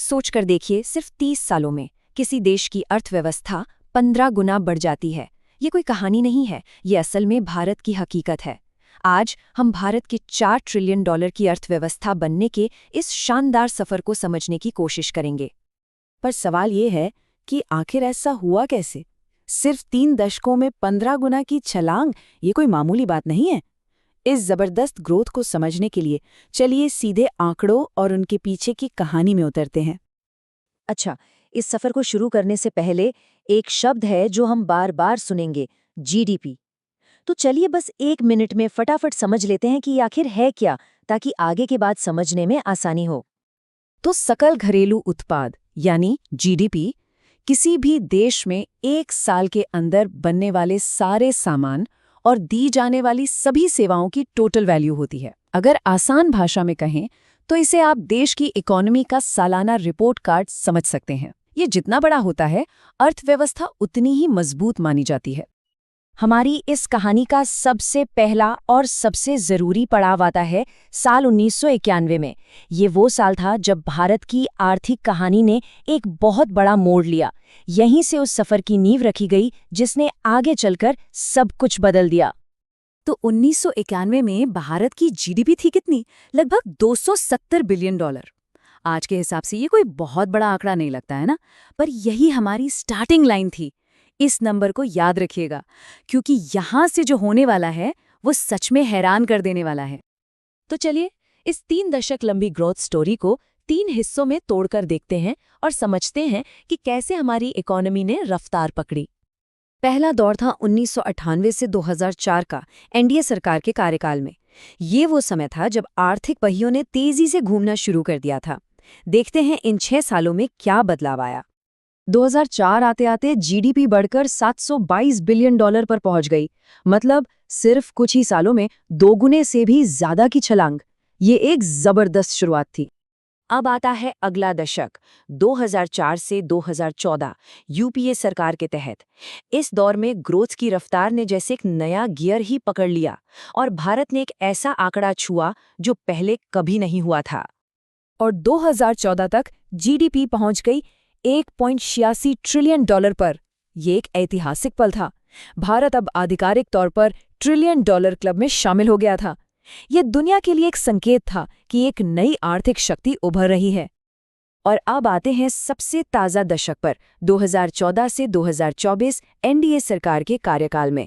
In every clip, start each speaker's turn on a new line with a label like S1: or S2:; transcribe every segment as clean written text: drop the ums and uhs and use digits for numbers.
S1: सोचकर देखिए, सिर्फ 30 सालों में किसी देश की अर्थव्यवस्था 15 गुना बढ़ जाती है। ये कोई कहानी नहीं है, ये असल में भारत की हकीकत है। आज हम भारत के 4 ट्रिलियन डॉलर की अर्थव्यवस्था बनने के इस शानदार सफर को समझने की कोशिश करेंगे।
S2: पर सवाल ये है कि आखिर ऐसा हुआ कैसे? सिर्फ 3 दशकों में 15 गुना की छलांग, ये कोई मामूली बात नहीं है। इस जबरदस्त ग्रोथ को समझने के लिए चलिए सीधे आंकड़ों और उनके पीछे की कहानी में उतरते हैं।
S1: अच्छा, इस सफर को शुरू करने से पहले एक शब्द है जो हम बार बार सुनेंगे, जीडीपी। तो चलिए बस 1 मिनट में फटाफट समझ लेते हैं कि ये आखिर है क्या, ताकि आगे के बाद समझने में आसानी हो।
S2: तो सकल घरेलू उत्पाद यानी जीडीपी किसी भी देश में एक साल के अंदर बनने वाले सारे सामान और दी जाने वाली सभी सेवाओं की टोटल वैल्यू होती है। अगर आसान भाषा में कहें तो इसे आप देश की इकोनॉमी का सालाना रिपोर्ट कार्ड समझ सकते हैं। ये जितना बड़ा होता है, अर्थव्यवस्था उतनी ही मजबूत मानी जाती है।
S1: हमारी इस कहानी का सबसे पहला और सबसे जरूरी पड़ाव आता है साल 1991 में। ये वो साल था जब भारत की आर्थिक कहानी ने एक बहुत बड़ा मोड़ लिया। यहीं से उस सफर की नींव रखी गई जिसने आगे चलकर सब कुछ बदल दिया।
S2: तो 1991 में भारत की जीडीपी थी कितनी? लगभग 270 बिलियन डॉलर। आज के हिसाब से ये कोई बहुत बड़ा आंकड़ा नहीं लगता है ना, पर यही हमारी स्टार्टिंग लाइन थी। इस नंबर को याद रखिएगा, क्योंकि यहां से जो होने वाला है वो सच में हैरान कर देने वाला है।
S1: तो चलिए इस 3 दशक लंबी ग्रोथ स्टोरी को 3 हिस्सों में तोड़कर देखते हैं और समझते हैं कि कैसे हमारी इकोनॉमी ने रफ्तार पकड़ी। पहला दौर था 1998 से 2004 का, एनडीए सरकार के कार्यकाल में। ये वो समय था जब आर्थिक पहियों ने तेजी से घूमना शुरू कर दिया था। देखते हैं इन 6 सालों में क्या बदलाव आया। 2004 आते आते जीडीपी बढ़कर 722 बिलियन डॉलर पर पहुंच गई। मतलब सिर्फ कुछ ही सालों में 2 गुने से भी ज्यादा की छलांग। ये एक जबरदस्त शुरुआत थी। अब आता है अगला दशक, 2004 से 2014, यूपीए सरकार के तहत। इस दौर में ग्रोथ की रफ्तार ने जैसे एक नया गियर ही पकड़ लिया और भारत ने एक ऐसा आंकड़ा छुआ जो पहले कभी नहीं हुआ था।
S2: और 2014 तक जीडीपी पहुंच गई 1.86 ट्रिलियन डॉलर पर। यह एक ऐतिहासिक पल था। भारत अब आधिकारिक तौर पर ट्रिलियन डॉलर क्लब में शामिल हो गया था। यह दुनिया के लिए एक संकेत था कि एक नई आर्थिक शक्ति उभर रही है। और अब आते हैं सबसे ताज़ा दशक पर, 2014 से 2024 एनडीए सरकार के कार्यकाल में।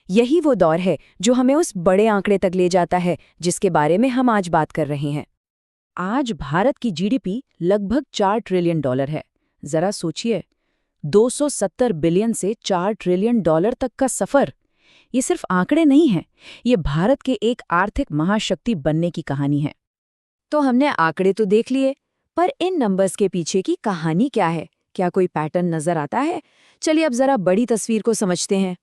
S2: यही वो दौर है जो हमें उस बड़े आंकड़े तक ले जाता है जिसके बारे में हम आज बात कर रहे हैं। आज भारत की जीडीपी लगभग 4 ट्रिलियन डॉलर है। जरा सोचिए, 270 बिलियन से 4 ट्रिलियन डॉलर तक का सफर। ये सिर्फ आंकड़े नहीं हैं, ये भारत के एक आर्थिक महाशक्ति बनने की कहानी है।
S1: तो हमने आंकड़े तो देख लिए, पर इन नंबर्स के पीछे की कहानी क्या है? क्या कोई पैटर्न नजर आता है? चलिए अब जरा बड़ी तस्वीर को समझते हैं।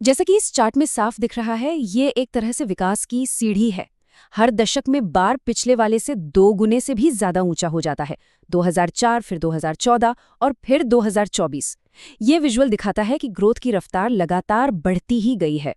S1: जैसा कि इस चार्ट में साफ दिख रहा है, ये एक तरह से विकास की सीढ़ी है। हर दशक में बार पिछले वाले से 2 गुने से भी ज्यादा ऊंचा हो जाता है। 2004, फिर 2014 और फिर 2024। ये विजुअल दिखाता है कि ग्रोथ की रफ्तार लगातार बढ़ती ही गई है।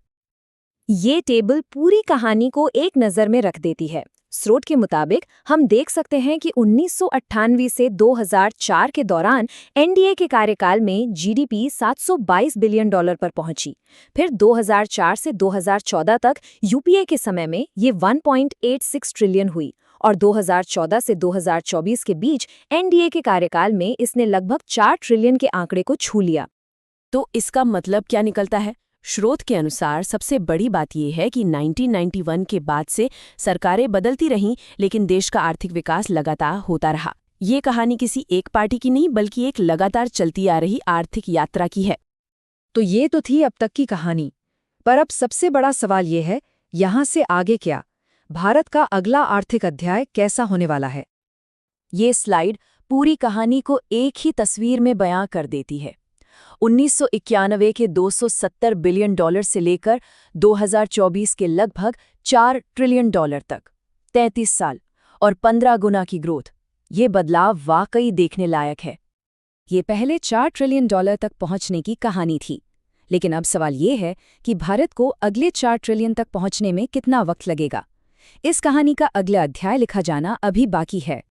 S1: ये टेबल पूरी कहानी को एक नज़र में रख देती है। स्रोत के मुताबिक हम देख सकते हैं कि 1998 से 2004 के दौरान एनडीए के कार्यकाल में जीडीपी 722 बिलियन डॉलर पर पहुंची। फिर 2004 से 2014 तक यूपीए के समय में ये 1.86 ट्रिलियन हुई और 2014 से 2024 के बीच एनडीए के कार्यकाल में इसने लगभग 4 ट्रिलियन के आंकड़े को छू लिया।
S2: तो इसका मतलब क्या निकलता है? स्रोत के अनुसार सबसे बड़ी बात यह है कि 1991 के बाद से सरकारें बदलती रहीं, लेकिन देश का आर्थिक विकास लगातार होता रहा। ये कहानी किसी एक पार्टी की नहीं, बल्कि एक लगातार चलती आ रही आर्थिक यात्रा की है।
S1: तो ये तो थी अब तक की कहानी, पर अब सबसे बड़ा सवाल ये है, यहाँ से आगे क्या? भारत का अगला आर्थिक अध्याय कैसा होने वाला है?
S2: ये स्लाइड पूरी कहानी को एक ही तस्वीर में बयां कर देती है। 1991 के 270 बिलियन डॉलर से लेकर 2024 के लगभग 4 ट्रिलियन डॉलर तक 33 साल और 15 गुना की ग्रोथ। ये बदलाव वाकई देखने लायक है। ये पहले 4 ट्रिलियन डॉलर तक पहुंचने की कहानी थी, लेकिन अब सवाल ये है कि भारत को अगले 4 ट्रिलियन तक पहुंचने में कितना वक्त लगेगा। इस कहानी का अगला अध्याय लिखा जाना अभी बाकी है।